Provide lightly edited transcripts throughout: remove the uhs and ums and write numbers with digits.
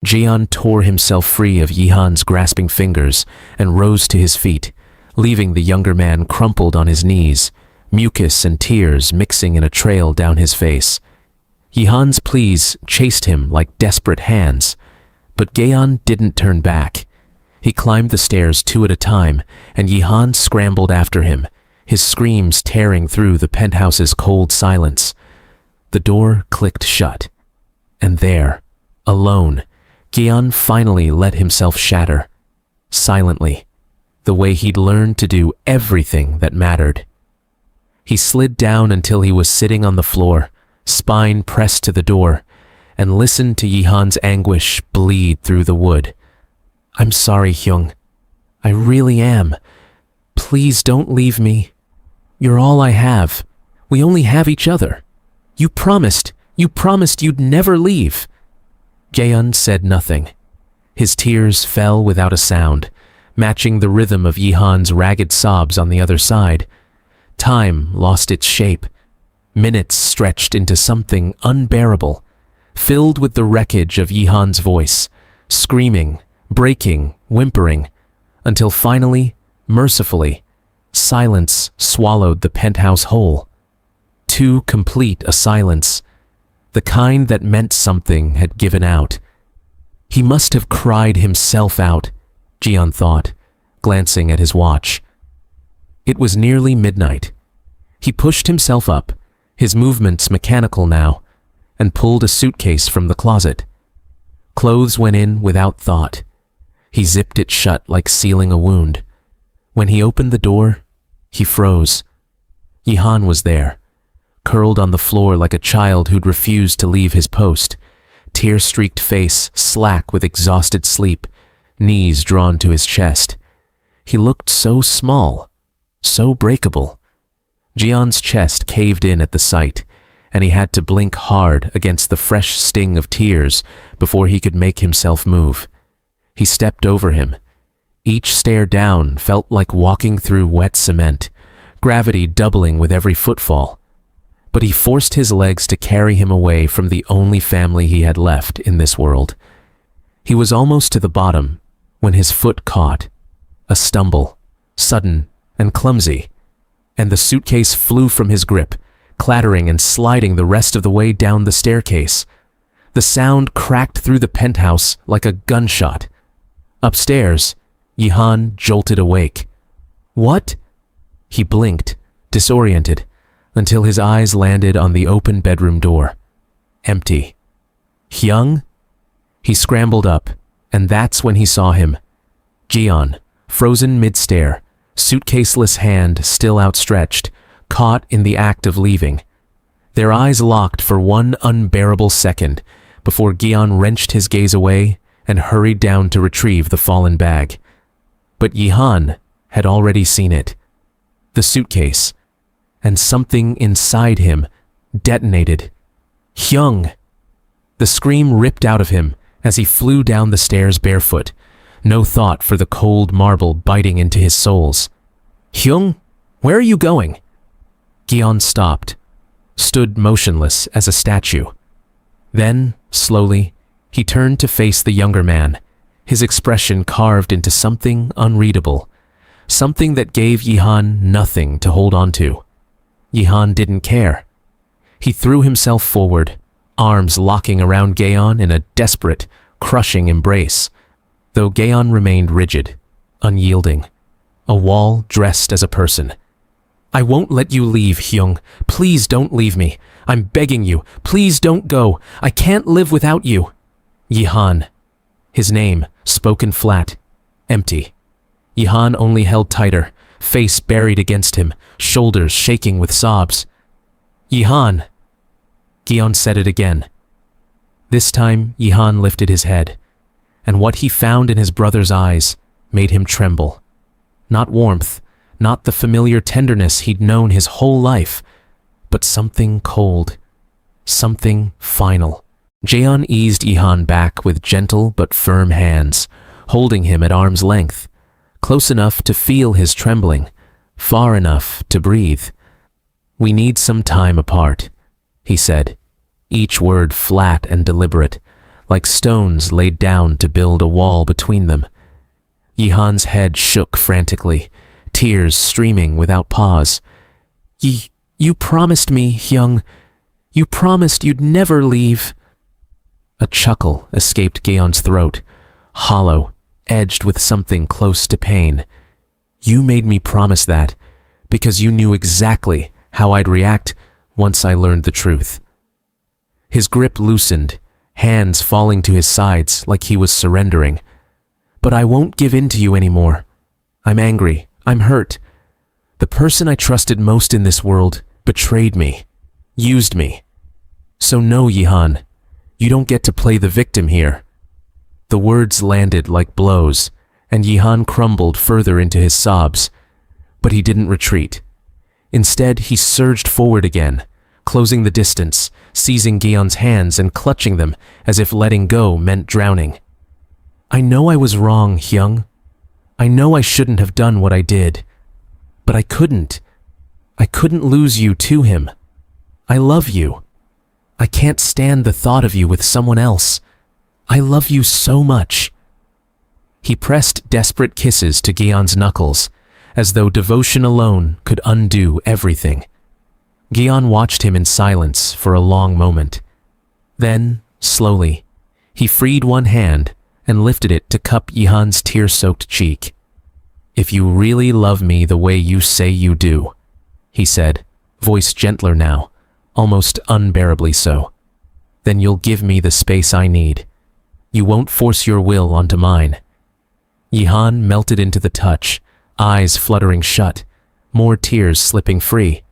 Geon tore himself free of Yihan's grasping fingers and rose to his feet, leaving the younger man crumpled on his knees, mucus and tears mixing in a trail down his face. Yihan's pleas chased him like desperate hands, but Geon didn't turn back. He climbed the stairs 2 at a time, and Yihan scrambled after him, his screams tearing through the penthouse's cold silence. The door clicked shut, and there, alone, Geon finally let himself shatter, silently, the way he'd learned to do everything that mattered. He slid down until he was sitting on the floor, spine pressed to the door, and listened to Yihan's anguish bleed through the wood. "I'm sorry, Hyung. I really am. Please don't leave me. You're all I have. We only have each other. You promised you'd never leave." Geon said nothing. His tears fell without a sound, matching the rhythm of Yihan's ragged sobs on the other side. Time lost its shape. Minutes stretched into something unbearable, filled with the wreckage of Yihan's voice, screaming, breaking, whimpering, until finally, mercifully, silence swallowed the penthouse whole. Too complete a silence, the kind that meant something had given out. He must have cried himself out, Geon thought, glancing at his watch. It was nearly midnight. He pushed himself up, his movements mechanical now, and pulled a suitcase from the closet. Clothes went in without thought. He zipped it shut like sealing a wound. When he opened the door, he froze. Yihan was there, curled on the floor like a child who'd refused to leave his post, tear-streaked face slack with exhausted sleep, knees drawn to his chest. He looked so small, so breakable. Geon's chest caved in at the sight, and he had to blink hard against the fresh sting of tears before he could make himself move. He stepped over him. Each stair down felt like walking through wet cement, gravity doubling with every footfall. But he forced his legs to carry him away from the only family he had left in this world. He was almost to the bottom when his foot caught. A stumble, sudden and clumsy, and the suitcase flew from his grip, clattering and sliding the rest of the way down the staircase. The sound cracked through the penthouse like a gunshot. Upstairs, Yihan jolted awake. "What?" He blinked, disoriented, until his eyes landed on the open bedroom door. Empty. Hyung? He scrambled up, and that's when he saw him. Geon, frozen mid-stair, suitcaseless hand still outstretched, caught in the act of leaving. Their eyes locked for one unbearable second before Geon wrenched his gaze away and hurried down to retrieve the fallen bag. But Yihan had already seen it. The suitcase, and something inside him detonated. Hyung! The scream ripped out of him as he flew down the stairs barefoot, no thought for the cold marble biting into his soles. "Hyung, where are you going?" Geon stopped, stood motionless as a statue. Then, slowly, he turned to face the younger man, his expression carved into something unreadable, something that gave Yihan nothing to hold on to. Yihan didn't care. He threw himself forward, arms locking around Geon in a desperate, crushing embrace, though Geon remained rigid, unyielding, a wall dressed as a person. "I won't let you leave, Hyung. Please don't leave me. I'm begging you. Please don't go. I can't live without you." Yihan. His name, spoken flat, empty. Yihan only held tighter, face buried against him, shoulders shaking with sobs. "Yihan." Geon said it again. This time, Yihan lifted his head, and what he found in his brother's eyes made him tremble. Not warmth, not the familiar tenderness he'd known his whole life, but something cold, something final. Geon eased Yihan back with gentle but firm hands, holding him at arm's length, close enough to feel his trembling, far enough to breathe. "We need some time apart," he said, each word flat and deliberate, like stones laid down to build a wall between them. Yihan's head shook frantically, tears streaming without pause. You promised me, Hyung. You promised you'd never leave." A chuckle escaped Geon's throat, hollow, edged with something close to pain. "You made me promise that because you knew exactly how I'd react once I learned the truth." His grip loosened, hands falling to his sides like he was surrendering. "But I won't give in to you anymore. I'm angry. I'm hurt. The person I trusted most in this world betrayed me, used me. So no, Yihan, you don't get to play the victim here." The words landed like blows, and Yihan crumbled further into his sobs. But he didn't retreat. Instead, he surged forward again, closing the distance, seizing Geon's hands and clutching them as if letting go meant drowning. "I know I was wrong, Hyung. I know I shouldn't have done what I did. But I couldn't. I couldn't lose you to him. I love you. I can't stand the thought of you with someone else. I love you so much." He pressed desperate kisses to Geon's knuckles, as though devotion alone could undo everything. Geon watched him in silence for a long moment. Then, slowly, he freed one hand and lifted it to cup Yihan's tear-soaked cheek. "If you really love me the way you say you do," he said, voice gentler now, almost unbearably so, "then you'll give me the space I need. You won't force your will onto mine." Yihan melted into the touch, eyes fluttering shut, more tears slipping free.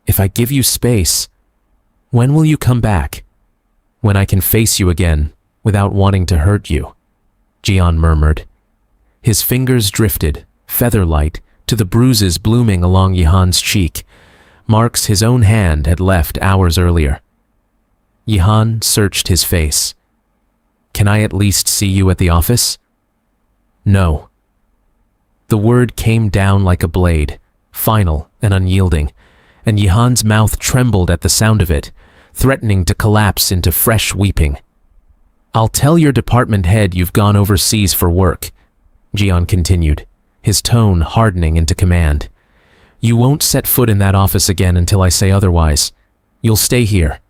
"If I give you space, when will you come back? When I can face you again without wanting to hurt you," Geon murmured. His fingers drifted, feather-light, to the bruises blooming along Yihan's cheek, marks his own hand had left hours earlier. Yihan searched his face. "Can I at least see you at the office?" "No." The word came down like a blade, final and unyielding, and Yihan's mouth trembled at the sound of it, threatening to collapse into fresh weeping. "I'll tell your department head you've gone overseas for work," Geon continued, his tone hardening into command. "You won't set foot in that office again until I say otherwise. You'll stay here.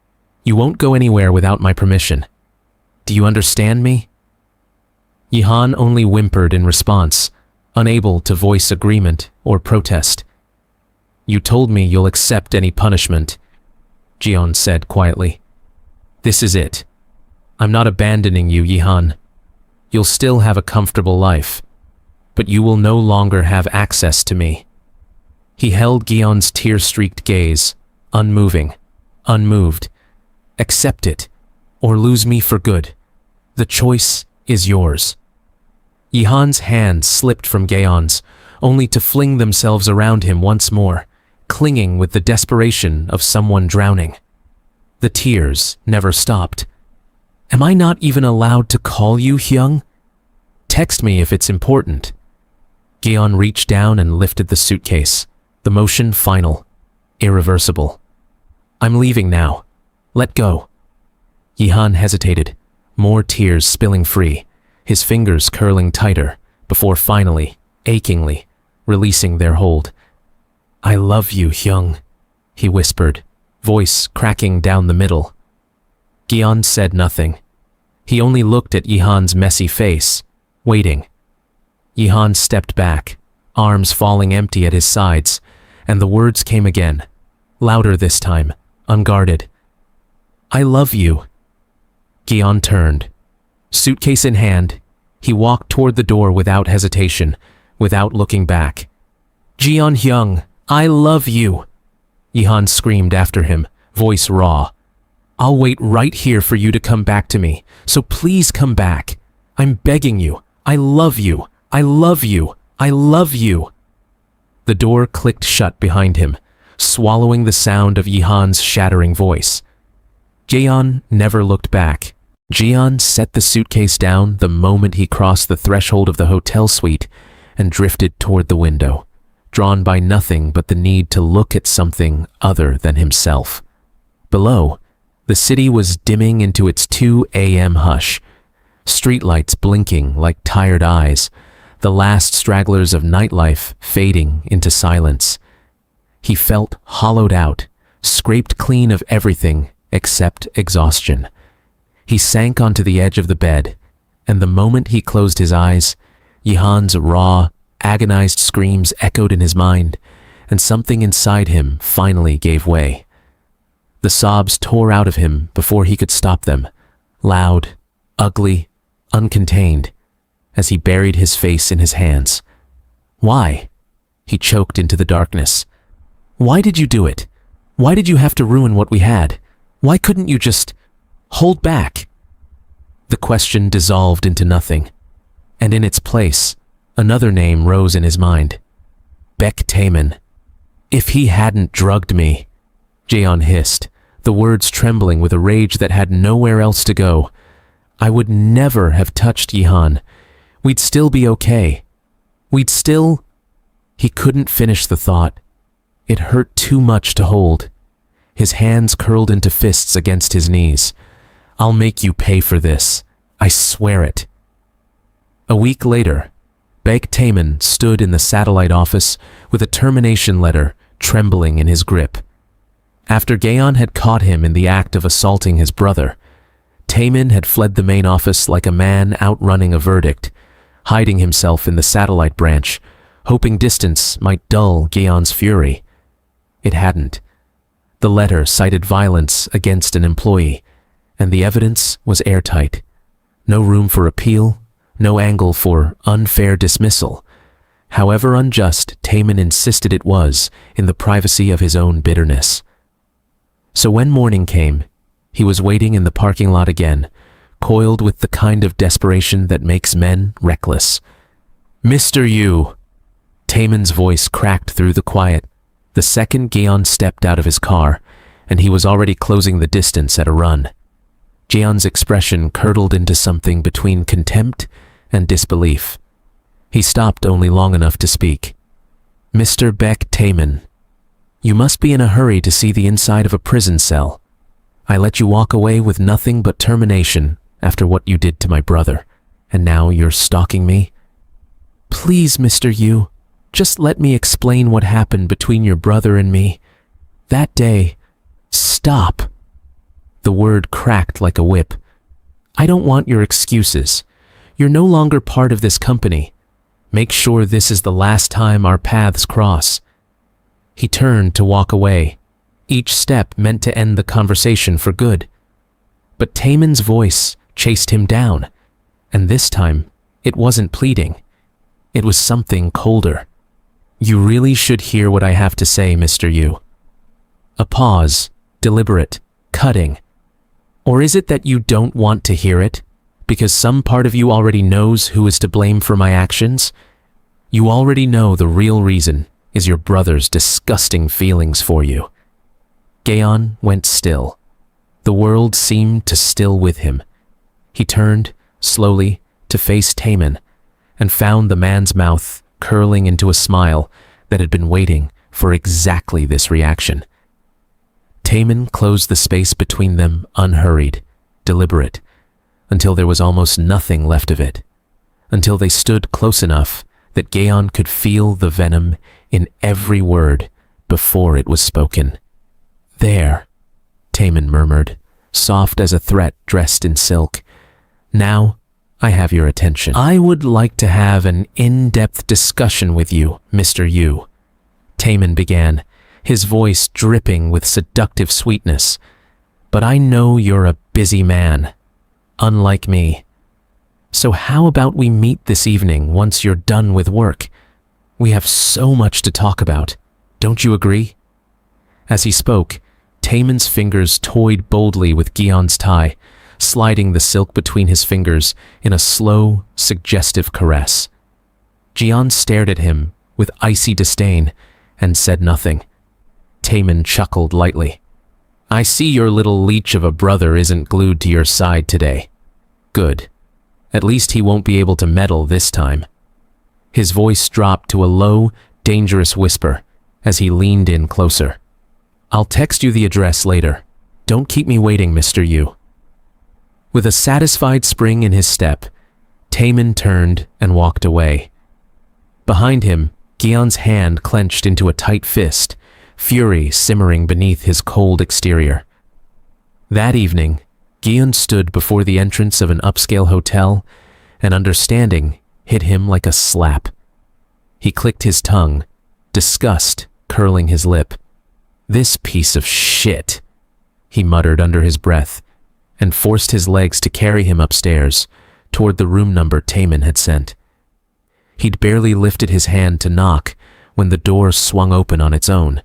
You won't go anywhere without my permission. Do you understand me?" Yihan only whimpered in response, unable to voice agreement or protest. "You told me you'll accept any punishment," Geon said quietly. "This is it. I'm not abandoning you, Yihan. You'll still have a comfortable life, but you will no longer have access to me." He held Geon's tear-streaked gaze, unmoving, unmoved. "Accept it, or lose me for good. The choice is yours." Yihan's hands slipped from Geon's, only to fling themselves around him once more, clinging with the desperation of someone drowning. The tears never stopped. "Am I not even allowed to call you Hyung? Text me if it's important." Geon reached down and lifted the suitcase, the motion final, irreversible. "I'm leaving now. Let go." Yihan hesitated, more tears spilling free, his fingers curling tighter, before finally, achingly, releasing their hold. "I love you, Hyung," he whispered, voice cracking down the middle. Geon said nothing. He only looked at Yihan's messy face, waiting. Yihan stepped back, arms falling empty at his sides, and the words came again, louder this time, unguarded. "I love you." Geon turned. Suitcase in hand, he walked toward the door without hesitation, without looking back. "Geon Hyung, I love you," Yihan screamed after him, voice raw. "I'll wait right here for you to come back to me, so please come back. I'm begging you. I love you. I love you. I love you." The door clicked shut behind him, swallowing the sound of Yihan's shattering voice. Geon never looked back. Geon set the suitcase down the moment he crossed the threshold of the hotel suite and drifted toward the window, drawn by nothing but the need to look at something other than himself. Below, The city was dimming into its 2 a.m. hush, streetlights blinking like tired eyes, the last stragglers of nightlife fading into silence. He felt hollowed out, scraped clean of everything except exhaustion. He sank onto the edge of the bed, and the moment he closed his eyes, Yihan's raw, agonized screams echoed in his mind, and something inside him finally gave way. The sobs tore out of him before he could stop them, loud, ugly, uncontained, as he buried his face in his hands. Why? He choked into the darkness. Why did you do it? Why did you have to ruin what we had? Why couldn't you just hold back? The question dissolved into nothing, and in its place, another name rose in his mind. Taemin. If he hadn't drugged me, Geon hissed, the words trembling with a rage that had nowhere else to go, I would never have touched Yihan. We'd still be okay. We'd still... He couldn't finish the thought. It hurt too much to hold. His hands curled into fists against his knees. I'll make you pay for this. I swear it. A week later, Taemin stood in the satellite office with a termination letter trembling in his grip. After Geon had caught him in the act of assaulting his brother, Taemin had fled the main office like a man outrunning a verdict, hiding himself in the satellite branch, hoping distance might dull Geon's fury. It hadn't. The letter cited violence against an employee, and the evidence was airtight. No room for appeal, no angle for unfair dismissal. However unjust Taemin insisted it was in the privacy of his own bitterness. So when morning came, he was waiting in the parking lot again, coiled with the kind of desperation that makes men reckless. Mr. Yu! Taemin's voice cracked through the quiet. The second Geon stepped out of his car, and he was already closing the distance at a run. Geon's expression curdled into something between contempt and disbelief. He stopped only long enough to speak. Mr. Taemin, you must be in a hurry to see the inside of a prison cell. I let you walk away with nothing but termination after what you did to my brother, and now you're stalking me? Please, Mr. Yu, just let me explain what happened between your brother and me. That day... Stop! The word cracked like a whip. I don't want your excuses. You're no longer part of this company. Make sure this is the last time our paths cross. He turned to walk away. Each step meant to end the conversation for good. But Taemin's voice chased him down, and this time it wasn't pleading. It was something colder. You really should hear what I have to say, Mr. Yu. A pause, deliberate, cutting. Or is it that you don't want to hear it, because some part of you already knows who is to blame for my actions? You already know the real reason is your brother's disgusting feelings for you. Geon went still. The world seemed to still with him. He turned, slowly, to face Taemin, and found the man's mouth curling into a smile that had been waiting for exactly this reaction. Taemin closed the space between them unhurried, deliberate, until there was almost nothing left of it, until they stood close enough that Geon could feel the venom in every word before it was spoken. There, Taemin murmured, soft as a threat dressed in silk. Now, I have your attention. I would like to have an in-depth discussion with you, Mr. Yu. Taemin began, his voice dripping with seductive sweetness. But I know you're a busy man, unlike me. So how about we meet this evening once you're done with work? We have so much to talk about. Don't you agree? As he spoke, Taemin's fingers toyed boldly with Geon's tie, sliding the silk between his fingers in a slow, suggestive caress. Geon stared at him with icy disdain and said nothing. Taemin chuckled lightly. I see your little leech of a brother isn't glued to your side today. Good. At least he won't be able to meddle this time. His voice dropped to a low, dangerous whisper as he leaned in closer. I'll text you the address later. Don't keep me waiting, Mr. Yu. With a satisfied spring in his step, Taemin turned and walked away. Behind him, Geon's hand clenched into a tight fist, fury simmering beneath his cold exterior. That evening, Geon stood before the entrance of an upscale hotel, and understanding hit him like a slap. He clicked his tongue, disgust curling his lip. "This piece of shit," he muttered under his breath, and forced his legs to carry him upstairs, toward the room number Taemin had sent. He'd barely lifted his hand to knock when the door swung open on its own.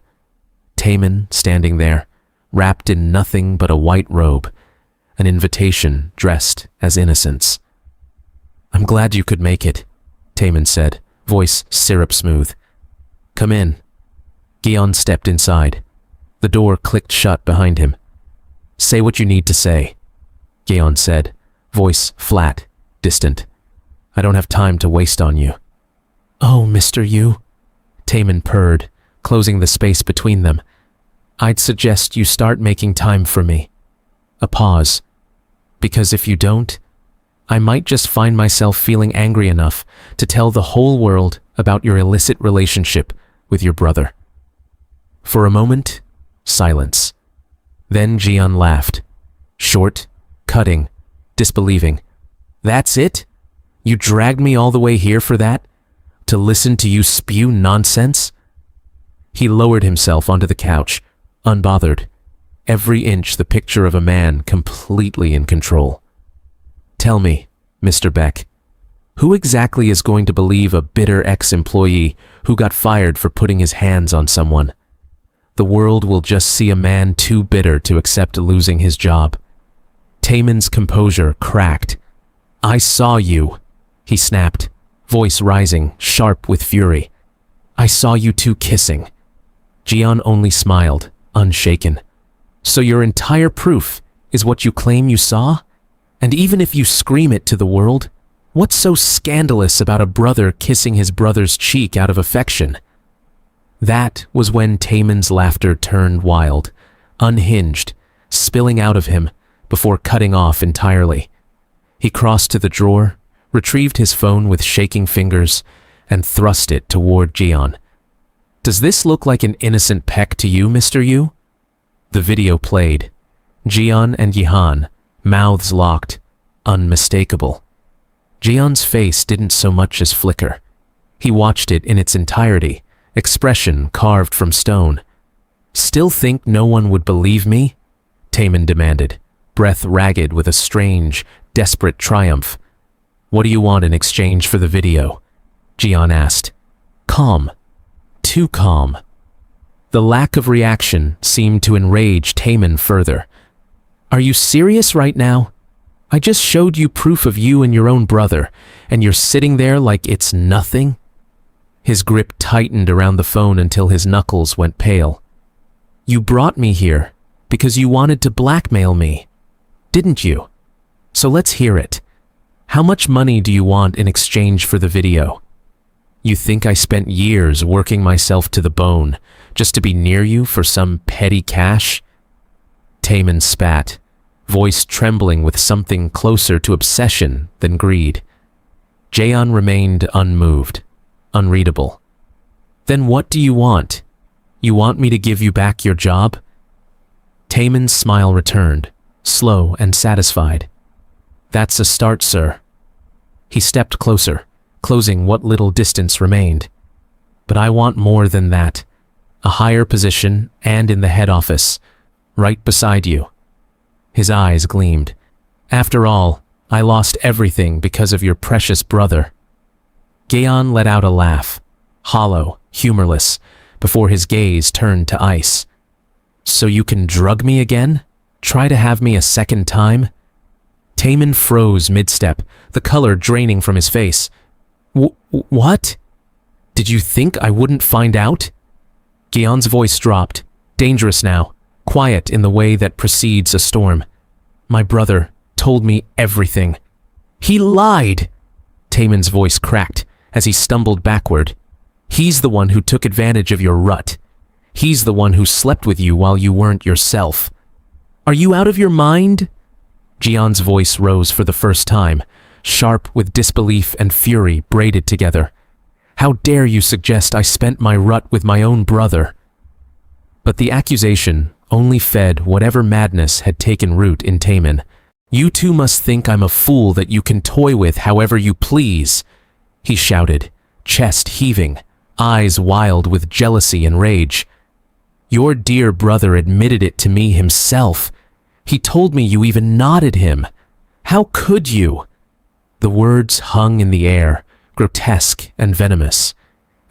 Taemin standing there, wrapped in nothing but a white robe, an invitation dressed as innocence. "I'm glad you could make it," Taemin said, voice syrup smooth. "Come in." Geon stepped inside. The door clicked shut behind him. "Say what you need to say," Geon said, voice flat, distant. "I don't have time to waste on you." "Oh, Mr. Yu," Taemin purred, closing the space between them. "I'd suggest you start making time for me." A pause. "Because if you don't, I might just find myself feeling angry enough to tell the whole world about your illicit relationship with your brother." For a moment, silence. Then Geon laughed. Short, cutting, disbelieving. "That's it? You dragged me all the way here for that? To listen to you spew nonsense?" He lowered himself onto the couch, unbothered, every inch the picture of a man completely in control. "Tell me, Mr. Beck, who exactly is going to believe a bitter ex-employee who got fired for putting his hands on someone? The world will just see a man too bitter to accept losing his job." Taemin's composure cracked. "I saw you," he snapped, voice rising, sharp with fury. "I saw you two kissing." Geon only smiled, unshaken. "So your entire proof is what you claim you saw? And even if you scream it to the world, what's so scandalous about a brother kissing his brother's cheek out of affection?" That was when Taemin's laughter turned wild, unhinged, spilling out of him before cutting off entirely. He crossed to the drawer, retrieved his phone with shaking fingers, and thrust it toward Geon. "Does this look like an innocent peck to you, Mr. Yu?" The video played. Geon and Yihan, mouths locked, unmistakable. Geon's face didn't so much as flicker. He watched it in its entirety, expression carved from stone. "Still think no one would believe me?" Taemin demanded, breath ragged with a strange, desperate triumph. "What do you want in exchange for the video?" Geon asked. Calm. Too calm. The lack of reaction seemed to enrage Taemin further. "Are you serious right now? I just showed you proof of you and your own brother, and you're sitting there like it's nothing?" His grip tightened around the phone until his knuckles went pale. "You brought me here because you wanted to blackmail me, didn't you? So let's hear it. How much money do you want in exchange for the video? You think I spent years working myself to the bone just to be near you for some petty cash?" Taemin spat, voice trembling with something closer to obsession than greed. Geon remained unmoved, unreadable. "Then what do you want? You want me to give you back your job?" Taemin's smile returned, slow and satisfied. "That's a start, sir." He stepped closer, closing what little distance remained. "But I want more than that. A higher position and in the head office, right beside you." His eyes gleamed. "After all, I lost everything because of your precious brother." Geon let out a laugh, hollow, humorless, before his gaze turned to ice. "So you can drug me again? Try to have me a second time?" Taemin froze mid-step, the color draining from his face. What? Did you think I wouldn't find out?" Geon's voice dropped, dangerous now, quiet in the way that precedes a storm. "My brother told me everything." "He lied!" Taemin's voice cracked as he stumbled backward. "He's the one who took advantage of your rut. He's the one who slept with you while you weren't yourself." Are you out of your mind? Geon's voice rose for the first time, sharp with disbelief and fury braided together. How dare you suggest I spent my rut with my own brother? But the accusation only fed whatever madness had taken root in Taemin. You two must think I'm a fool that you can toy with however you please, he shouted, chest heaving, eyes wild with jealousy and rage. Your dear brother admitted it to me himself. He told me you even nodded him. How could you? The words hung in the air, grotesque and venomous,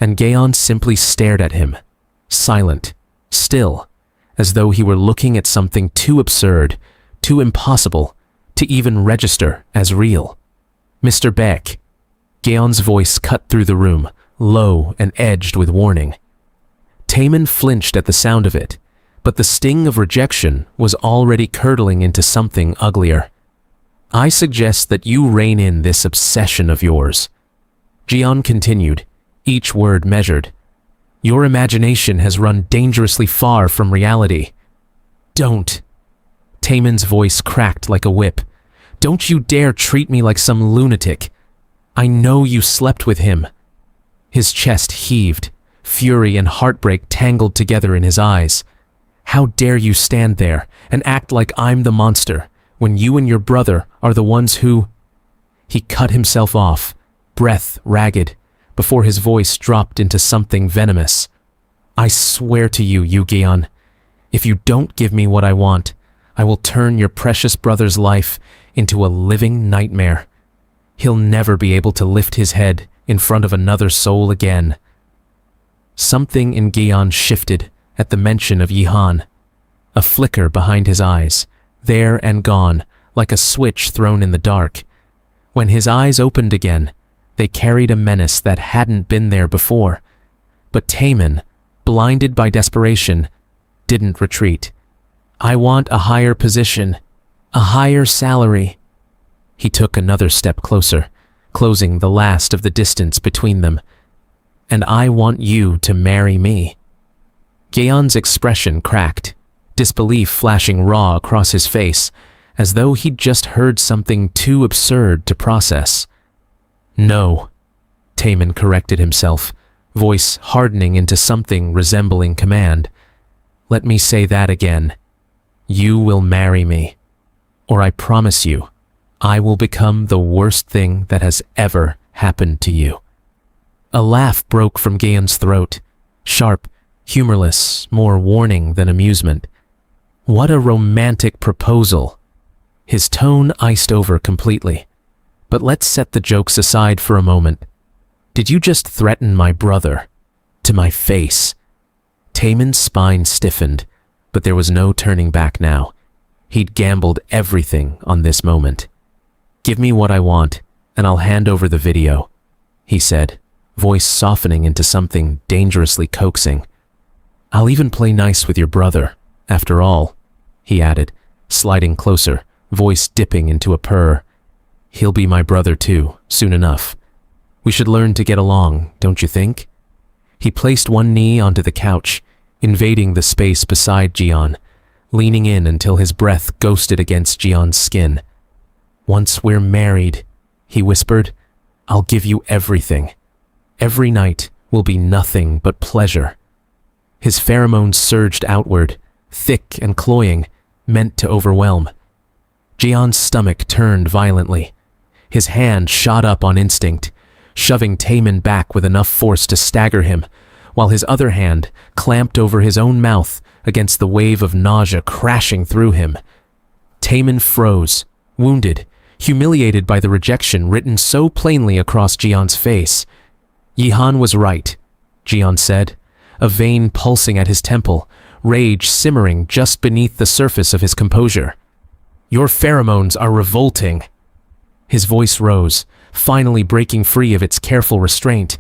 and Geon simply stared at him, silent, still, as though he were looking at something too absurd, too impossible, to even register as real. Mr. Beck. Geon's voice cut through the room, low and edged with warning. Taemin flinched at the sound of it, but the sting of rejection was already curdling into something uglier. I suggest that you rein in this obsession of yours. Geon continued, each word measured. Your imagination has run dangerously far from reality. Don't. Taemin's voice cracked like a whip. Don't you dare treat me like some lunatic. I know you slept with him. His chest heaved, fury and heartbreak tangled together in his eyes. How dare you stand there and act like I'm the monster when you and your brother are the ones who... He cut himself off, breath ragged, before his voice dropped into something venomous. I swear to you, Geon, if you don't give me what I want, I will turn your precious brother's life into a living nightmare. He'll never be able to lift his head in front of another soul again. Something in Geon shifted at the mention of Yihan. A flicker behind his eyes, there and gone, like a switch thrown in the dark. When his eyes opened again, they carried a menace that hadn't been there before. But Taemin, blinded by desperation, didn't retreat. I want a higher position, a higher salary. He took another step closer, closing the last of the distance between them. And I want you to marry me. Geon's expression cracked, disbelief flashing raw across his face, as though he'd just heard something too absurd to process. No, Taemin corrected himself, voice hardening into something resembling command. Let me say that again. You will marry me, or I promise you, I will become the worst thing that has ever happened to you. A laugh broke from Geon's throat, sharp, humorless, more warning than amusement. What a romantic proposal. His tone iced over completely. But let's set the jokes aside for a moment. Did you just threaten my brother? To my face? Taemin's spine stiffened, but there was no turning back now. He'd gambled everything on this moment. Give me what I want, and I'll hand over the video, he said, voice softening into something dangerously coaxing. I'll even play nice with your brother, after all, he added, sliding closer, voice dipping into a purr. He'll be my brother too, soon enough. We should learn to get along, don't you think? He placed one knee onto the couch, invading the space beside Geon, leaning in until his breath ghosted against Geon's skin. Once we're married, he whispered, I'll give you everything. Every night will be nothing but pleasure. His pheromones surged outward, thick and cloying, meant to overwhelm. Geon's stomach turned violently. His hand shot up on instinct, shoving Taemin back with enough force to stagger him, while his other hand clamped over his own mouth against the wave of nausea crashing through him. Taemin froze, wounded, humiliated by the rejection written so plainly across Geon's face. Yihan was right, Geon said, a vein pulsing at his temple, rage simmering just beneath the surface of his composure. Your pheromones are revolting. His voice rose, finally breaking free of its careful restraint.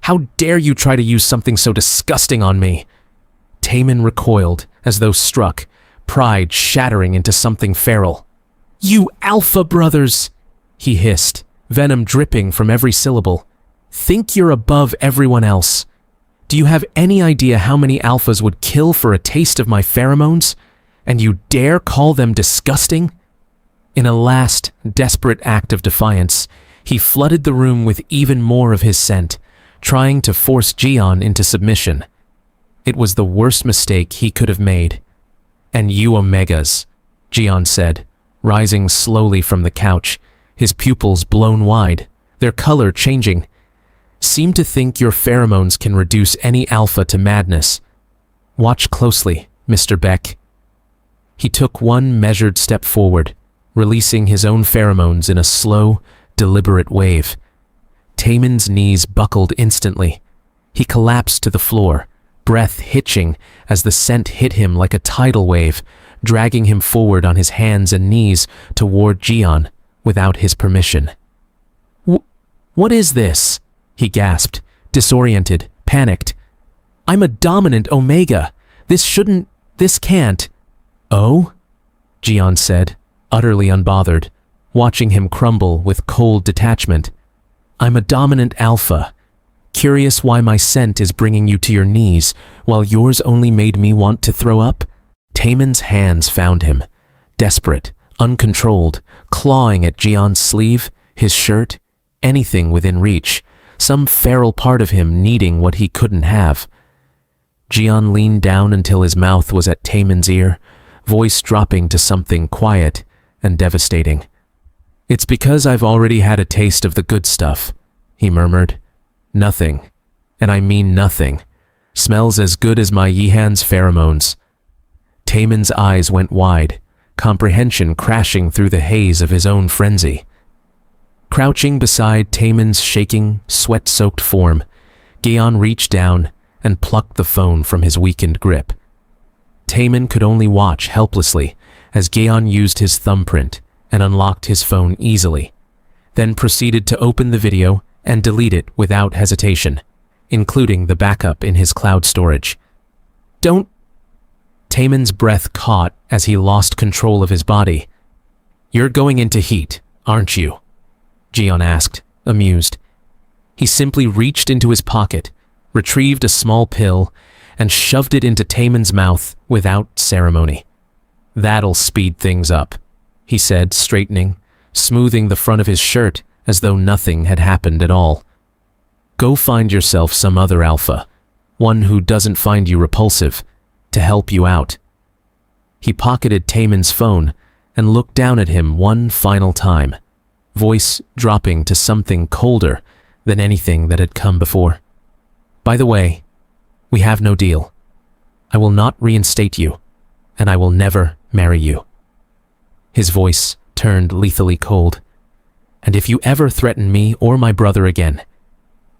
How dare you try to use something so disgusting on me? Taemin recoiled, as though struck, pride shattering into something feral. You alpha brothers, he hissed, venom dripping from every syllable. Think you're above everyone else. Do you have any idea how many alphas would kill for a taste of my pheromones? And you dare call them disgusting? In a last, desperate act of defiance, he flooded the room with even more of his scent, trying to force Geon into submission. It was the worst mistake he could have made. And you Omegas, Geon said, rising slowly from the couch, his pupils blown wide, their color changing, seem to think your pheromones can reduce any alpha to madness. Watch closely, Mr. Beck. He took one measured step forward, releasing his own pheromones in a slow, deliberate wave. Taemin's knees buckled instantly. He collapsed to the floor, breath hitching as the scent hit him like a tidal wave, dragging him forward on his hands and knees toward Geon without his permission. What is this? He gasped, disoriented, panicked. I'm a dominant Omega. This can't. Oh? Geon said, utterly unbothered, watching him crumble with cold detachment. I'm a dominant alpha. Curious why my scent is bringing you to your knees, while yours only made me want to throw up? Taemin's hands found him, desperate, uncontrolled, clawing at Geon's sleeve, his shirt, anything within reach, some feral part of him needing what he couldn't have. Geon leaned down until his mouth was at Taemin's ear, voice dropping to something quiet and devastating. It's because I've already had a taste of the good stuff, he murmured. Nothing, and I mean nothing, smells as good as my Yihan's pheromones. Taemin's eyes went wide, comprehension crashing through the haze of his own frenzy. Crouching beside Taemin's shaking, sweat-soaked form, Geon reached down and plucked the phone from his weakened grip. Taemin could only watch helplessly as Geon used his thumbprint and unlocked his phone easily, then proceeded to open the video and delete it without hesitation, including the backup in his cloud storage. Don't... Taemin's breath caught as he lost control of his body. You're going into heat, aren't you? Geon asked, amused. He simply reached into his pocket, retrieved a small pill, and shoved it into Taemin's mouth without ceremony. That'll speed things up, he said, straightening, smoothing the front of his shirt as though nothing had happened at all. Go find yourself some other alpha, one who doesn't find you repulsive, to help you out. He pocketed Taemin's phone and looked down at him one final time, voice dropping to something colder than anything that had come before. By the way, we have no deal. I will not reinstate you, and I will never marry you. His voice turned lethally cold. And if you ever threaten me or my brother again,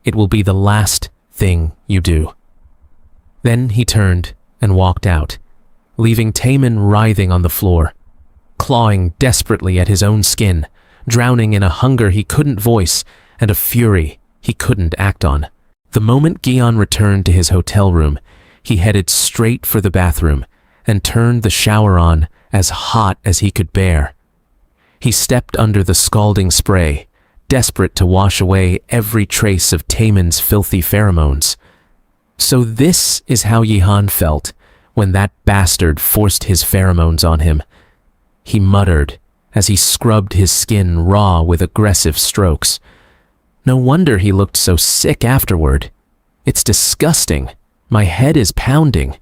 it will be the last thing you do. Then he turned and walked out, leaving Taemin writhing on the floor, clawing desperately at his own skin, drowning in a hunger he couldn't voice and a fury he couldn't act on. The moment Geon returned to his hotel room, he headed straight for the bathroom and turned the shower on as hot as he could bear. He stepped under the scalding spray, desperate to wash away every trace of Taemin's filthy pheromones. So this is how Yihan felt when that bastard forced his pheromones on him. He muttered as he scrubbed his skin raw with aggressive strokes. No wonder he looked so sick afterward. It's disgusting. My head is pounding.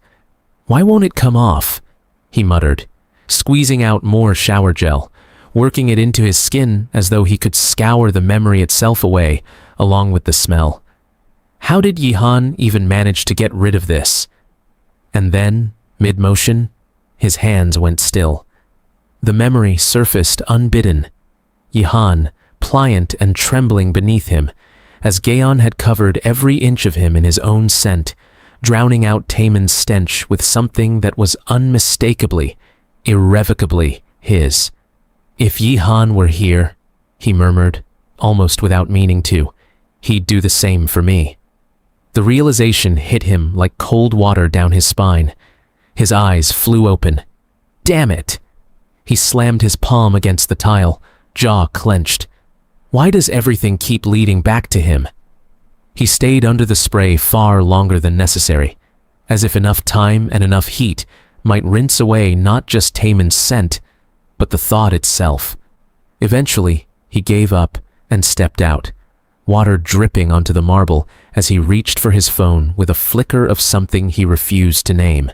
Why won't it come off? He muttered, squeezing out more shower gel, working it into his skin as though he could scour the memory itself away, along with the smell. How did Yihan even manage to get rid of this? And then, mid-motion, his hands went still. The memory surfaced unbidden. Yihan, pliant and trembling beneath him, as Geon had covered every inch of him in his own scent, drowning out Taemin's stench with something that was unmistakably, irrevocably his. If Yihan were here, he murmured, almost without meaning to, he'd do the same for me. The realization hit him like cold water down his spine. His eyes flew open. Damn it! He slammed his palm against the tile, jaw clenched. Why does everything keep leading back to him? He stayed under the spray far longer than necessary, as if enough time and enough heat might rinse away not just Taemin's scent, but the thought itself. Eventually, he gave up and stepped out, water dripping onto the marble as he reached for his phone with a flicker of something he refused to name.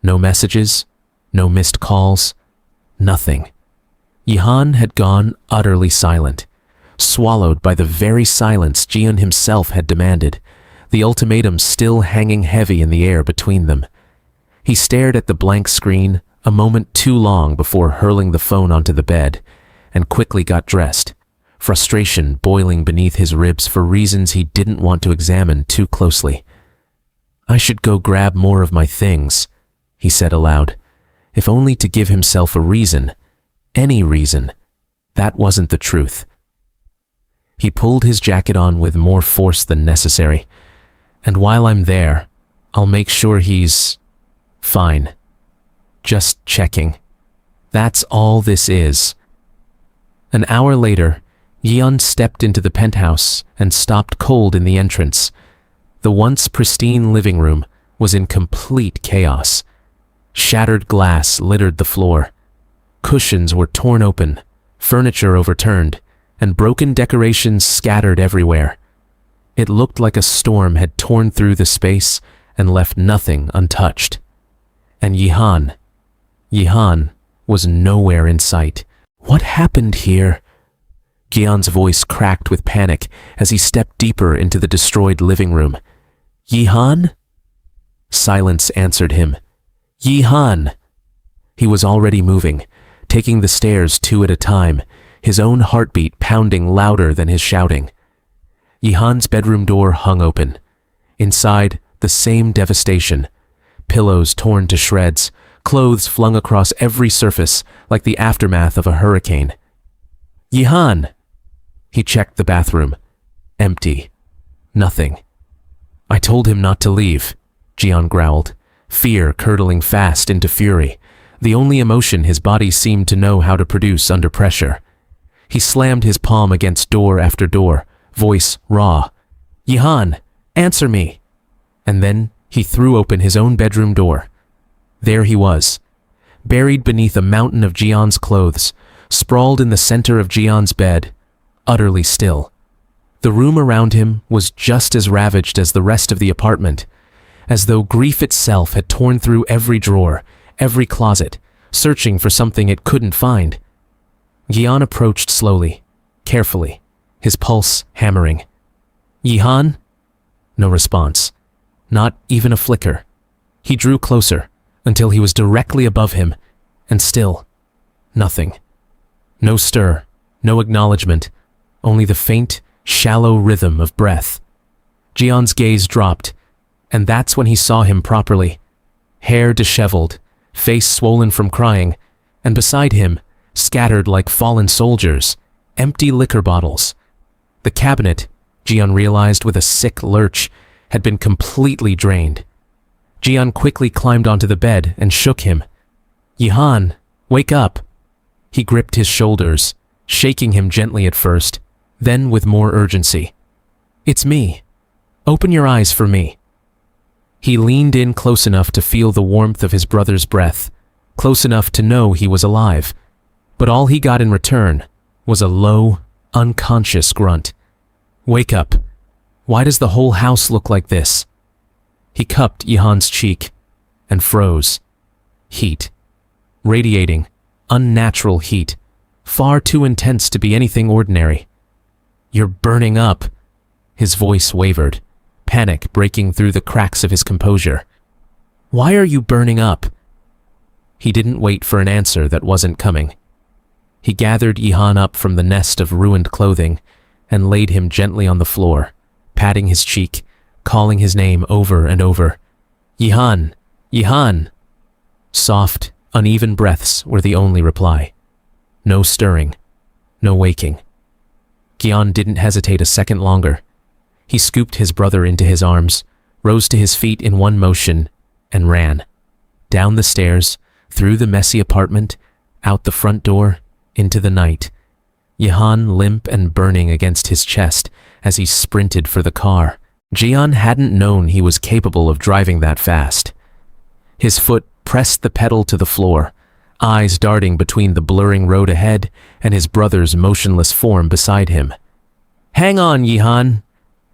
No messages, no missed calls, nothing. Yihan had gone utterly silent, swallowed by the very silence Geon himself had demanded, the ultimatum still hanging heavy in the air between them. He stared at the blank screen a moment too long before hurling the phone onto the bed, and quickly got dressed, frustration boiling beneath his ribs for reasons he didn't want to examine too closely. "I should go grab more of my things," he said aloud, if only to give himself a reason, any reason. That wasn't the truth. He pulled his jacket on with more force than necessary. "And while I'm there, I'll make sure he's fine. Just checking. That's all this is." An hour later, Geon stepped into the penthouse and stopped cold in the entrance. The once pristine living room was in complete chaos. Shattered glass littered the floor. Cushions were torn open, furniture overturned, and broken decorations scattered everywhere. It looked like a storm had torn through the space and left nothing untouched. And Yihan was nowhere in sight. "What happened here?" Geon's voice cracked with panic as he stepped deeper into the destroyed living room. "Yihan?" Silence answered him. "Yihan!" He was already moving, taking the stairs two at a time, his own heartbeat pounding louder than his shouting. Yihan's bedroom door hung open. Inside, the same devastation. Pillows torn to shreds, clothes flung across every surface like the aftermath of a hurricane. "Yihan!" He checked the bathroom. Empty. Nothing. "I told him not to leave," Geon growled, fear curdling fast into fury, the only emotion his body seemed to know how to produce under pressure. He slammed his palm against door after door, voice raw. "Yihan, answer me!" And then he threw open his own bedroom door. There he was, buried beneath a mountain of Geon's clothes, sprawled in the center of Geon's bed, utterly still. The room around him was just as ravaged as the rest of the apartment, as though grief itself had torn through every drawer, every closet, searching for something it couldn't find. Geon approached slowly, carefully, his pulse hammering. "Yihan?" No response. Not even a flicker. He drew closer, until he was directly above him, and still, nothing. No stir, no acknowledgement, only the faint, shallow rhythm of breath. Geon's gaze dropped, and that's when he saw him properly. Hair disheveled, face swollen from crying, and beside him, scattered like fallen soldiers, empty liquor bottles. The cabinet, Geon realized with a sick lurch, had been completely drained. Geon quickly climbed onto the bed and shook him. "Yihan, wake up!" He gripped his shoulders, shaking him gently at first, then with more urgency. "It's me. Open your eyes for me." He leaned in close enough to feel the warmth of his brother's breath, close enough to know he was alive, but all he got in return was a low, unconscious grunt. "Wake up. Why does the whole house look like this?" He cupped Yihan's cheek and froze. Heat. Radiating, unnatural heat, far too intense to be anything ordinary. "You're burning up." His voice wavered, panic breaking through the cracks of his composure. "Why are you burning up?" He didn't wait for an answer that wasn't coming. He gathered Yihan up from the nest of ruined clothing and laid him gently on the floor, patting his cheek, calling his name over and over. "Yihan! Yihan!" Soft, uneven breaths were the only reply. No stirring, no waking. Geon didn't hesitate a second longer. He scooped his brother into his arms, rose to his feet in one motion, and ran. Down the stairs, through the messy apartment, out the front door, into the night. Yihan limp and burning against his chest as he sprinted for the car. Geon hadn't known he was capable of driving that fast. His foot pressed the pedal to the floor, eyes darting between the blurring road ahead and his brother's motionless form beside him. "Hang on, Yihan!"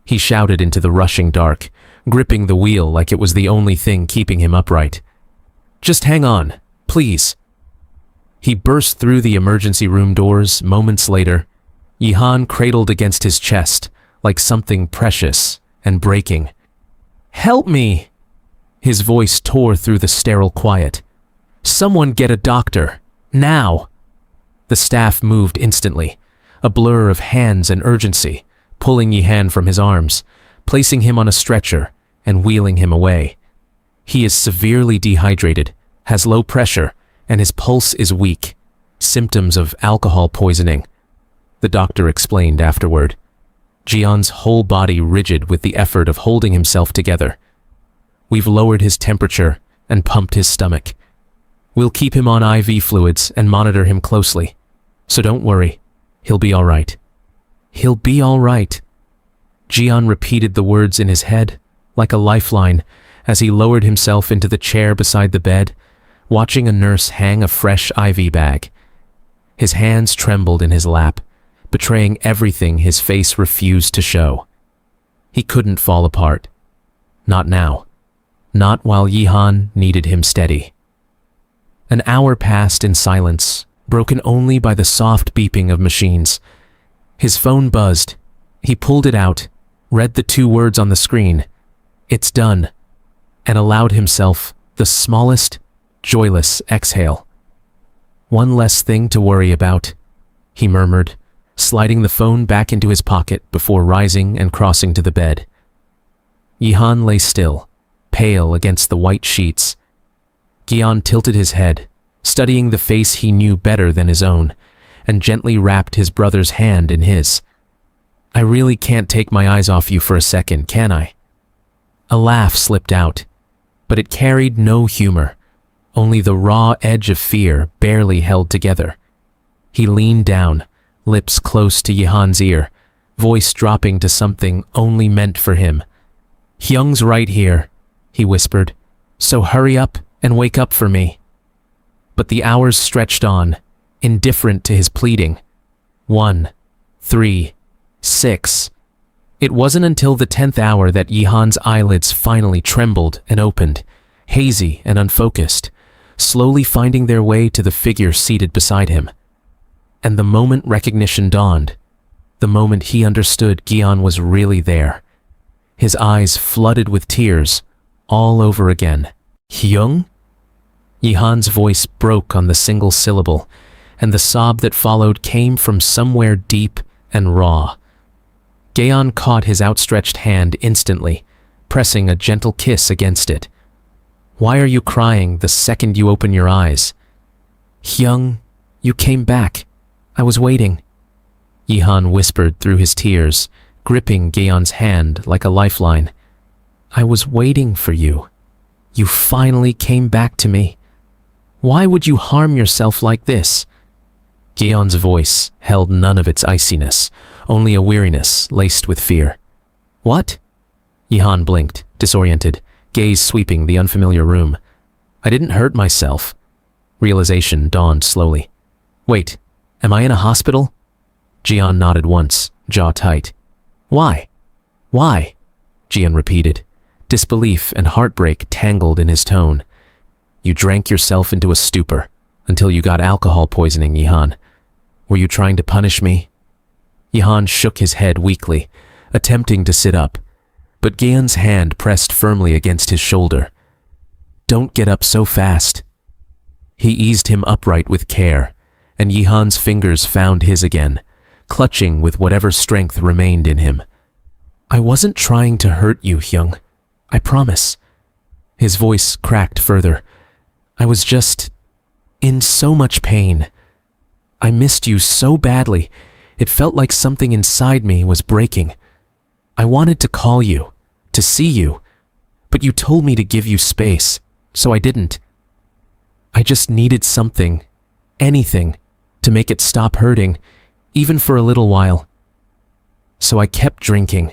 he shouted into the rushing dark, gripping the wheel like it was the only thing keeping him upright. "Just hang on, please." He burst through the emergency room doors moments later, Yihan cradled against his chest like something precious and breaking. "Help me!" His voice tore through the sterile quiet. "Someone get a doctor, now!" The staff moved instantly, a blur of hands and urgency, pulling Yihan from his arms, placing him on a stretcher and wheeling him away. He is severely dehydrated, has low pressure, and his pulse is weak, symptoms of alcohol poisoning, the doctor explained afterward, Geon's whole body rigid with the effort of holding himself together. "We've lowered his temperature and pumped his stomach. We'll keep him on IV fluids and monitor him closely. So don't worry, he'll be all right." "He'll be all right." Geon repeated the words in his head, like a lifeline, as he lowered himself into the chair beside the bed, watching a nurse hang a fresh IV bag. His hands trembled in his lap, betraying everything his face refused to show. He couldn't fall apart. Not now. Not while Yihan needed him steady. An hour passed in silence, broken only by the soft beeping of machines. His phone buzzed. He pulled it out, read the 2 words on the screen, "It's done," and allowed himself the smallest, joyless exhale. "One less thing to worry about," he murmured, sliding the phone back into his pocket before rising and crossing to the bed. Yihan lay still, pale against the white sheets. Geon tilted his head, studying the face he knew better than his own, and gently wrapped his brother's hand in his. "I really can't take my eyes off you for a second, can I?" A laugh slipped out, but it carried no humor, only the raw edge of fear barely held together. He leaned down, lips close to Yihan's ear, voice dropping to something only meant for him. "Hyung's right here," he whispered, "so hurry up and wake up for me." But the hours stretched on, indifferent to his pleading. 1, 3, 6. It wasn't until the 10th hour that Yihan's eyelids finally trembled and opened, hazy and unfocused, slowly finding their way to the figure seated beside him. And the moment recognition dawned, the moment he understood Geon was really there, his eyes flooded with tears, all over again. "Hyung?" Yihan's voice broke on the single syllable, and the sob that followed came from somewhere deep and raw. Geon caught his outstretched hand instantly, pressing a gentle kiss against it. "Why are you crying the second you open your eyes?" "Hyung, you came back. I was waiting," Yihan whispered through his tears, gripping Geon's hand like a lifeline. "I was waiting for you. You finally came back to me. Why would you harm yourself like this?" Geon's voice held none of its iciness, only a weariness laced with fear. "What?" Yihan blinked, disoriented, gaze sweeping the unfamiliar room. "I didn't hurt myself." Realization dawned slowly. "Wait, am I in a hospital?" Geon nodded once, jaw tight. "Why? Why?" Geon repeated, disbelief and heartbreak tangled in his tone. "You drank yourself into a stupor until you got alcohol poisoning, Yihan. Were you trying to punish me?" Yihan shook his head weakly, attempting to sit up, but Geon's hand pressed firmly against his shoulder. "Don't get up so fast." He eased him upright with care, and Yihan's fingers found his again, clutching with whatever strength remained in him. "I wasn't trying to hurt you, Hyung. I promise." His voice cracked further. "I was just in so much pain. I missed you so badly, it felt like something inside me was breaking. I wanted to call you, to see you, but you told me to give you space, so I didn't. I just needed something, anything, to make it stop hurting, even for a little while. So I kept drinking."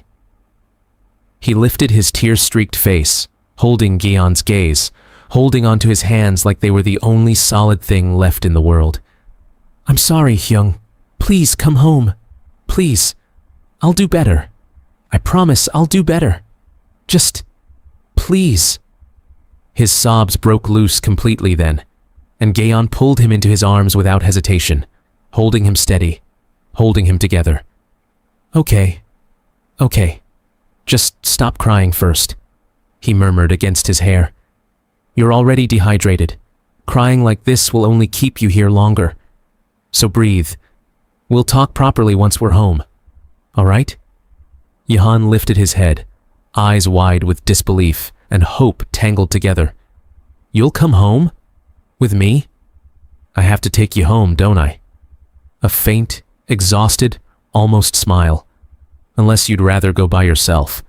He lifted his tear-streaked face, holding Geon's gaze, holding onto his hands like they were the only solid thing left in the world. "I'm sorry, Hyung. Please come home. Please. I'll do better. I promise I'll do better. Just, please." His sobs broke loose completely then, and Geon pulled him into his arms without hesitation, holding him steady, holding him together. Okay. Just stop crying first," he murmured against his hair. "You're already dehydrated. Crying like this will only keep you here longer. So breathe. We'll talk properly once we're home. All right?" Yihan lifted his head, eyes wide with disbelief and hope tangled together. "You'll come home? With me? I have to take you home, don't I?" A faint, exhausted, almost smile. "Unless you'd rather go by yourself."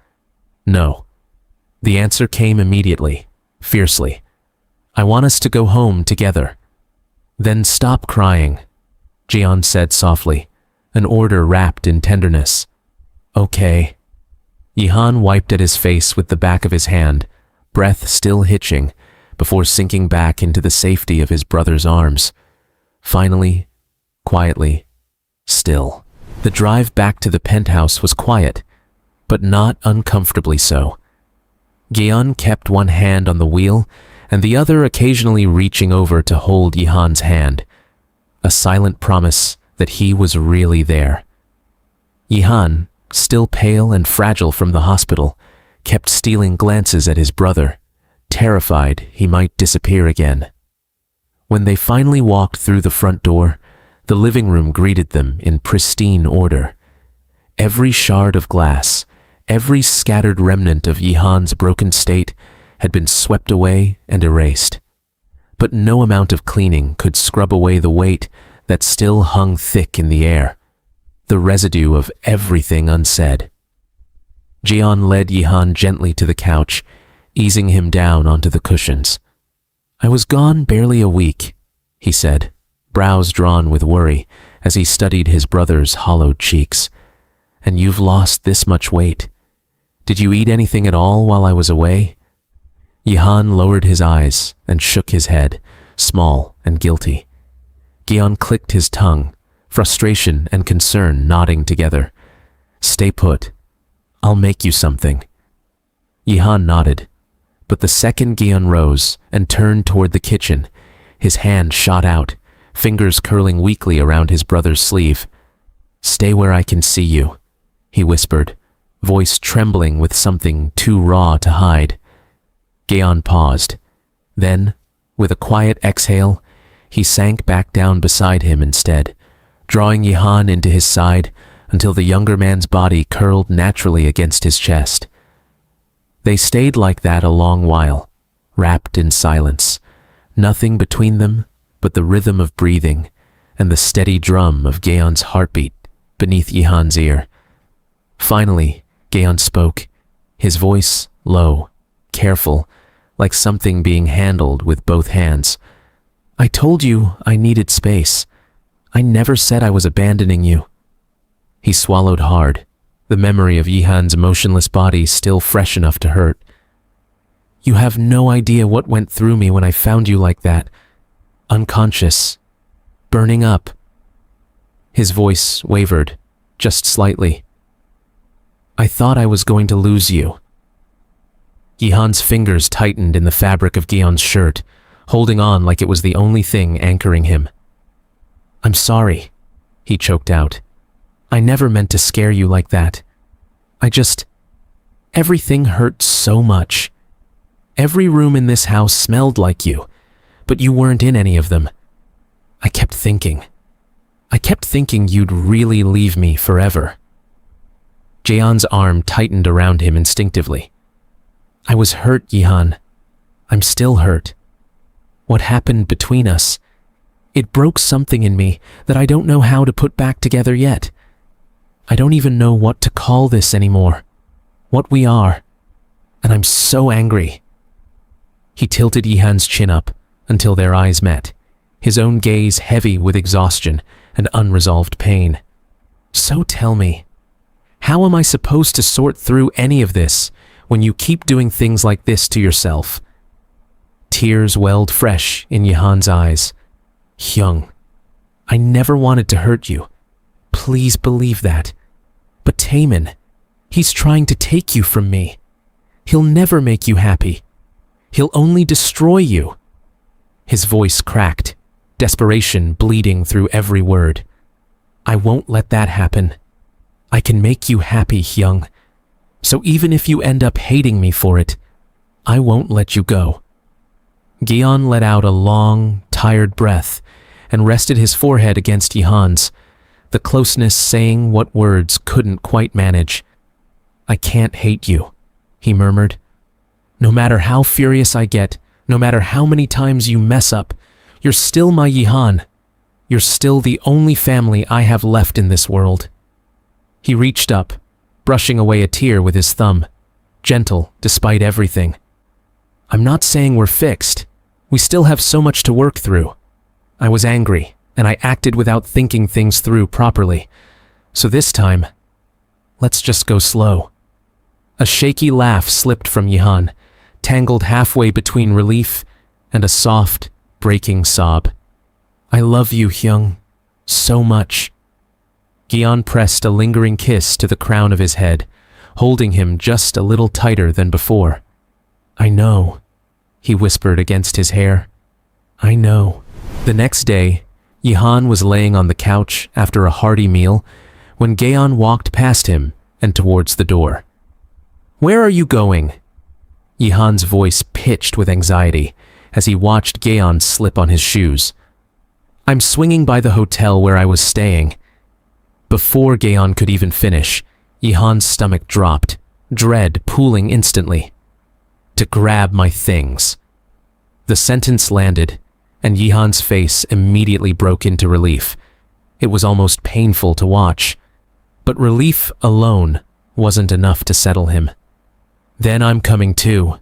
"No." The answer came immediately, fiercely. "I want us to go home together." "Then stop crying," Geon said softly, an order wrapped in tenderness. "Okay." Yihan wiped at his face with the back of his hand, breath still hitching, before sinking back into the safety of his brother's arms. Finally, quietly, still. The drive back to the penthouse was quiet, but not uncomfortably so. Geon kept one hand on the wheel and the other occasionally reaching over to hold Yihan's hand, a silent promise that he was really there. Yihan, still pale and fragile from the hospital, kept stealing glances at his brother, terrified he might disappear again. When they finally walked through the front door, the living room greeted them in pristine order. Every shard of glass, every scattered remnant of Yihan's broken state had been swept away and erased. But no amount of cleaning could scrub away the weight that still hung thick in the air, the residue of everything unsaid. Geon led Yihan gently to the couch, easing him down onto the cushions. "I was gone barely a week," he said, brows drawn with worry as he studied his brother's hollowed cheeks. "And you've lost this much weight. Did you eat anything at all while I was away?" Yihan lowered his eyes and shook his head, small and guilty. Geon clicked his tongue, frustration and concern nodding together. "Stay put. I'll make you something." Yihan nodded, but the second Geon rose and turned toward the kitchen, his hand shot out, fingers curling weakly around his brother's sleeve. "Stay where I can see you," he whispered, voice trembling with something too raw to hide. Geon paused. Then, with a quiet exhale, he sank back down beside him instead, drawing Yihan into his side until the younger man's body curled naturally against his chest. They stayed like that a long while, wrapped in silence, nothing between them but the rhythm of breathing and the steady drum of Geon's heartbeat beneath Yihan's ear. Finally, Geon spoke, his voice low, careful, like something being handled with both hands. "I told you I needed space. I never said I was abandoning you." He swallowed hard, the memory of Yihan's motionless body still fresh enough to hurt. "You have no idea what went through me when I found you like that. Unconscious. Burning up." His voice wavered, just slightly. "I thought I was going to lose you." Yihan's fingers tightened in the fabric of Geon's shirt, holding on like it was the only thing anchoring him. "I'm sorry," he choked out. "I never meant to scare you like that. Everything hurt so much. Every room in this house smelled like you, but you weren't in any of them. I kept thinking you'd really leave me forever." Jeon's arm tightened around him instinctively. "I was hurt, Yihan. I'm still hurt. What happened between us? It broke something in me that I don't know how to put back together yet. I don't even know what to call this anymore, what we are, and I'm so angry." He tilted Yihan's chin up until their eyes met, his own gaze heavy with exhaustion and unresolved pain. "So tell me, how am I supposed to sort through any of this when you keep doing things like this to yourself?" Tears welled fresh in Yihan's eyes. Hyung, I never wanted to hurt you. Please believe that. But Taemin, he's trying to take you from me. He'll never make you happy. He'll only destroy you. His voice cracked, desperation bleeding through every word. I won't let that happen. I can make you happy, Hyung. So even if you end up hating me for it, I won't let you go. Geon let out a long, tired breath and rested his forehead against Yihan's, the closeness saying what words couldn't quite manage. I can't hate you, he murmured. No matter how furious I get, no matter how many times you mess up, you're still my Yihan. You're still the only family I have left in this world. He reached up, brushing away a tear with his thumb, gentle despite everything. I'm not saying we're fixed. We still have so much to work through. I was angry, and I acted without thinking things through properly. So this time, let's just go slow. A shaky laugh slipped from Yihan, tangled halfway between relief and a soft, breaking sob. I love you, Hyung, so much. Geon pressed a lingering kiss to the crown of his head, holding him just a little tighter than before. I know, he whispered against his hair. I know. The next day, Yihan was laying on the couch after a hearty meal when Geon walked past him and towards the door. Where are you going? Yihan's voice pitched with anxiety as he watched Geon slip on his shoes. I'm swinging by the hotel where I was staying. Before Geon could even finish, Yihan's stomach dropped, dread pooling instantly. To grab my things. The sentence landed, and Yihan's face immediately broke into relief. It was almost painful to watch, but relief alone wasn't enough to settle him. Then I'm coming too,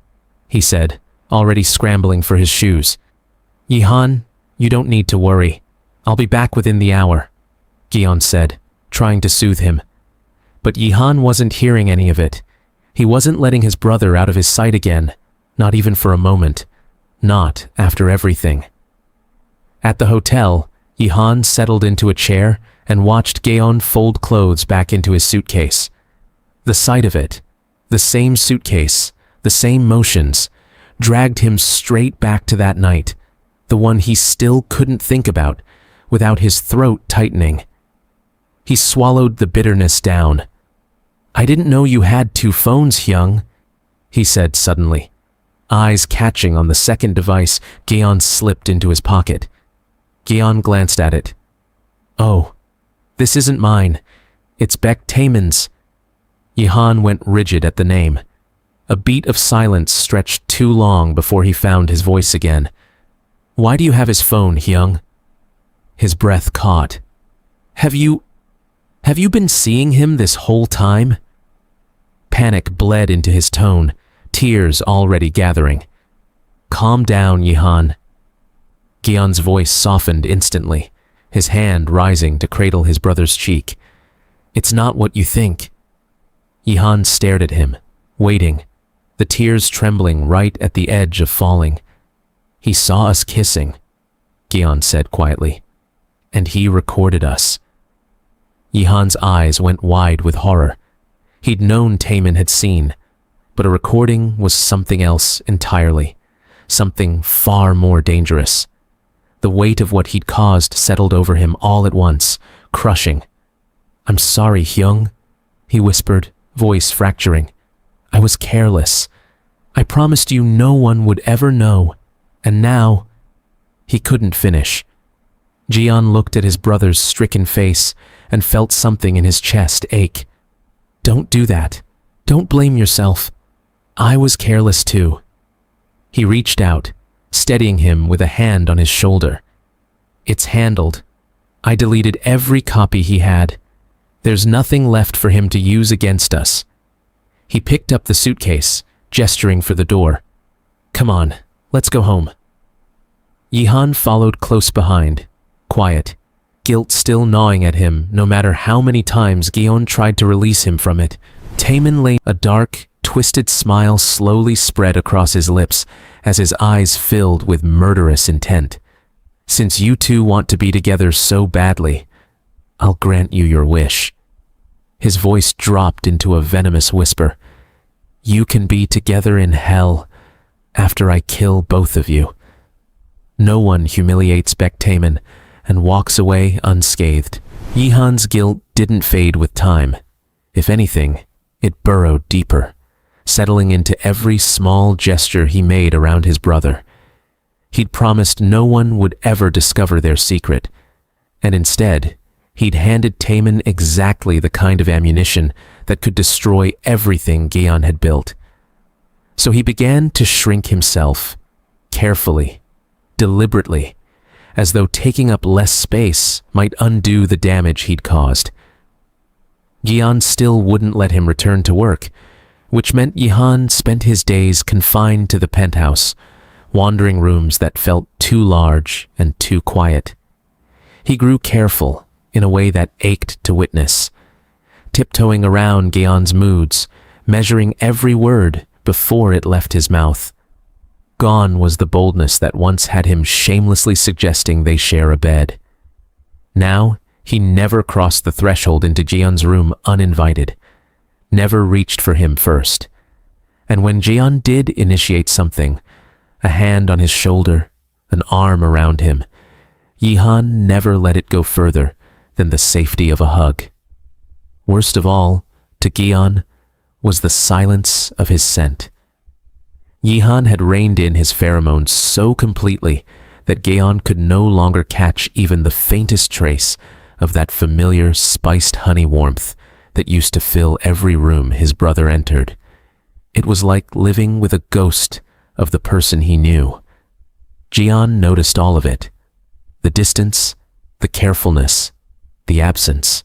he said, already scrambling for his shoes. Yihan, you don't need to worry. I'll be back within the hour, Geon said, trying to soothe him. But Yihan wasn't hearing any of it. He wasn't letting his brother out of his sight again, not even for a moment. Not after everything. At the hotel, Yihan settled into a chair and watched Geon fold clothes back into his suitcase. The sight of it, the same suitcase, the same motions, dragged him straight back to that night, the one he still couldn't think about without his throat tightening. He swallowed the bitterness down. I didn't know you had 2 phones, Hyung, he said suddenly. Eyes catching on the second device Geon slipped into his pocket. Geon glanced at it. Oh, this isn't mine. It's Taemin's. Yihan went rigid at the name. A beat of silence stretched too long before he found his voice again. Why do you have his phone, Hyung? His breath caught. Have you been seeing him this whole time? Panic bled into his tone, tears already gathering. Calm down, Yihan. Geon's voice softened instantly, his hand rising to cradle his brother's cheek. It's not what you think. Yihan stared at him, waiting, the tears trembling right at the edge of falling. He saw us kissing, Geon said quietly, and he recorded us. Yihan's eyes went wide with horror. He'd known Taemin had seen, but a recording was something else entirely, something far more dangerous. The weight of what he'd caused settled over him all at once, crushing. I'm sorry, Hyung, he whispered, voice fracturing. I was careless. I promised you no one would ever know, and now... He couldn't finish. Geon looked at his brother's stricken face and felt something in his chest ache. Don't do that. Don't blame yourself. I was careless too. He reached out, steadying him with a hand on his shoulder. It's handled. I deleted every copy he had. There's nothing left for him to use against us. He picked up the suitcase, gesturing for the door. Come on, let's go home. Yihan followed close behind, quiet, guilt still gnawing at him no matter how many times Geon tried to release him from it. Taemin lay. A dark, twisted smile slowly spread across his lips as his eyes filled with murderous intent. "Since you two want to be together so badly, I'll grant you your wish." His voice dropped into a venomous whisper. "You can be together in hell after I kill both of you." No one humiliates Taemin and walks away unscathed. Yihan's guilt didn't fade with time. If anything, it burrowed deeper, settling into every small gesture he made around his brother. He'd promised no one would ever discover their secret, and instead, he'd handed Taemin exactly the kind of ammunition that could destroy everything Geon had built. So he began to shrink himself, carefully, deliberately, as though taking up less space might undo the damage he'd caused. Geon still wouldn't let him return to work, which meant Yihan spent his days confined to the penthouse, wandering rooms that felt too large and too quiet. He grew careful in a way that ached to witness, tiptoeing around Geon's moods, measuring every word before it left his mouth. Gone was the boldness that once had him shamelessly suggesting they share a bed. Now, he never crossed the threshold into Geon's room uninvited, never reached for him first. And when Geon did initiate something, a hand on his shoulder, an arm around him, Yihan never let it go further than the safety of a hug. Worst of all, to Geon, was the silence of his scent. Yihan had reined in his pheromones so completely that Geon could no longer catch even the faintest trace of that familiar spiced honey warmth that used to fill every room his brother entered. It was like living with a ghost of the person he knew. Geon noticed all of it, the distance, the carefulness, the absence.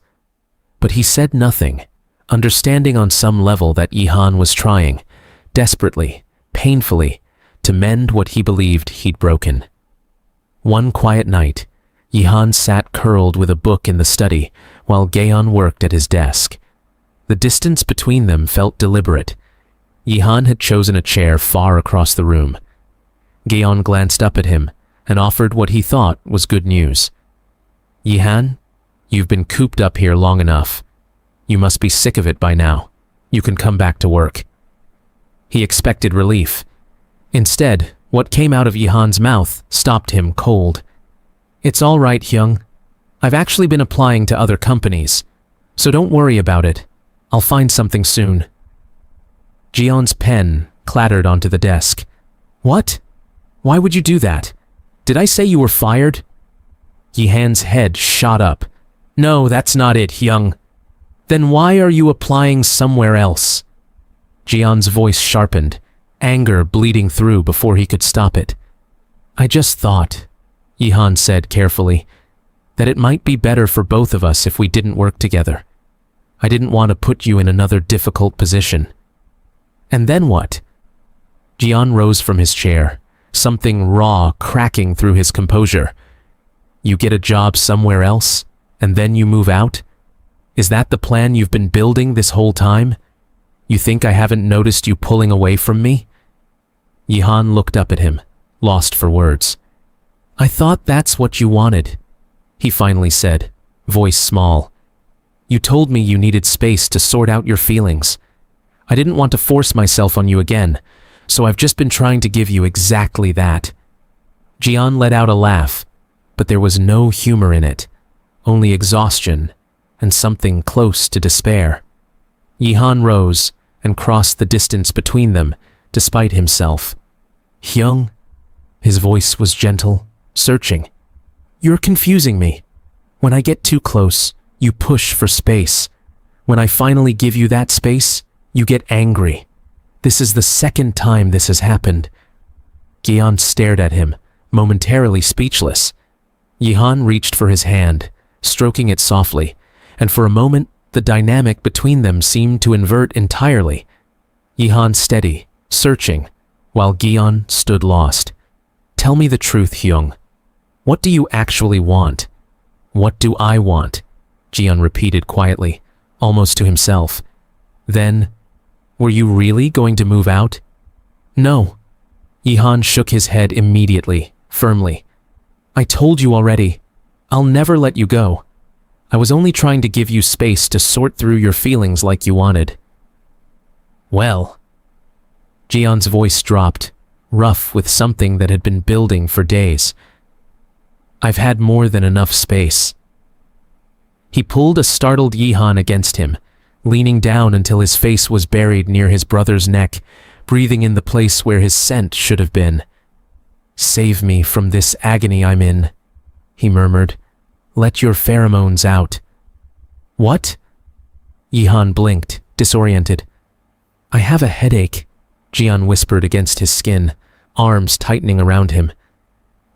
But he said nothing, understanding on some level that Yihan was trying, desperately, painfully, to mend what he believed he'd broken. One quiet night, Yihan sat curled with a book in the study while Geon worked at his desk. The distance between them felt deliberate. Yihan had chosen a chair far across the room. Geon glanced up at him and offered what he thought was good news. "Yihan, you've been cooped up here long enough. You must be sick of it by now. You can come back to work." He expected relief. Instead, what came out of Yihan's mouth stopped him cold. "It's all right, Hyung. I've actually been applying to other companies, so don't worry about it. I'll find something soon." Geon's pen clattered onto the desk. "What? Why would you do that? Did I say you were fired?" Yihan's head shot up. "No, that's not it, Hyung. Then why are you applying somewhere else?" Geon's voice sharpened, anger bleeding through before he could stop it. "I just thought," Yihan said carefully, "that it might be better for both of us if we didn't work together. I didn't want to put you in another difficult position." "And then what?" Geon rose from his chair, something raw cracking through his composure. "You get a job somewhere else, and then you move out? Is that the plan you've been building this whole time? You think I haven't noticed you pulling away from me?" Yihan looked up at him, lost for words. "I thought that's what you wanted," he finally said, voice small. "You told me you needed space to sort out your feelings. I didn't want to force myself on you again, so I've just been trying to give you exactly that." Geon let out a laugh, but there was no humor in it, only exhaustion and something close to despair. Yihan rose and crossed the distance between them, despite himself. "Hyung," his voice was gentle, searching. "You're confusing me. When I get too close, you push for space. When I finally give you that space, you get angry. This is the second time this has happened." Geon stared at him, momentarily speechless. Yihan reached for his hand, stroking it softly, and for a moment, the dynamic between them seemed to invert entirely. Yihan steady, searching, while Geon stood lost. "Tell me the truth, Hyung. What do you actually want?" "What do I want?" Geon repeated quietly, almost to himself. Then, "Were you really going to move out?" "No. Yihan shook his head immediately, firmly. I told you already. I'll never let you go. I was only trying to give you space to sort through your feelings like you wanted. Well. Geon's voice dropped, rough with something that had been building for days. I've had more than enough space. He pulled a startled Yihan against him, leaning down until his face was buried near his brother's neck, breathing in the place where his scent should have been. Save me from this agony I'm in, he murmured. Let your pheromones out. What? Yihan blinked, disoriented. I have a headache, Geon whispered against his skin, arms tightening around him.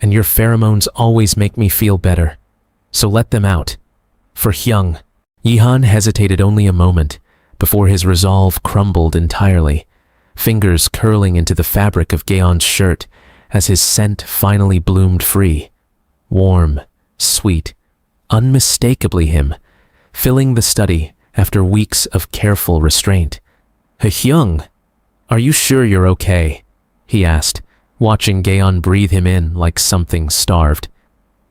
And your pheromones always make me feel better, so let them out. For Hyung. Yihan hesitated only a moment before his resolve crumbled entirely, fingers curling into the fabric of Geon's shirt as his scent finally bloomed free. Warm, sweet, unmistakably him, filling the study after weeks of careful restraint. Hyung, are you sure you're okay? He asked, watching Geon breathe him in like something starved.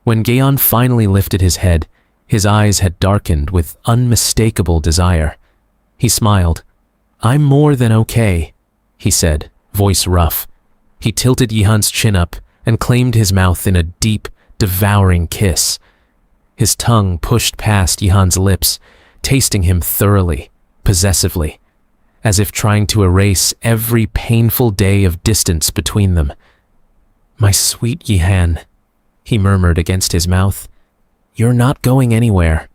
When Geon finally lifted his head, his eyes had darkened with unmistakable desire. He smiled. I'm more than okay, he said, voice rough. He tilted Yihan's chin up and claimed his mouth in a deep, devouring kiss. His tongue pushed past Yihan's lips, tasting him thoroughly, possessively, as if trying to erase every painful day of distance between them. My sweet Yihan, he murmured against his mouth. You're not going anywhere.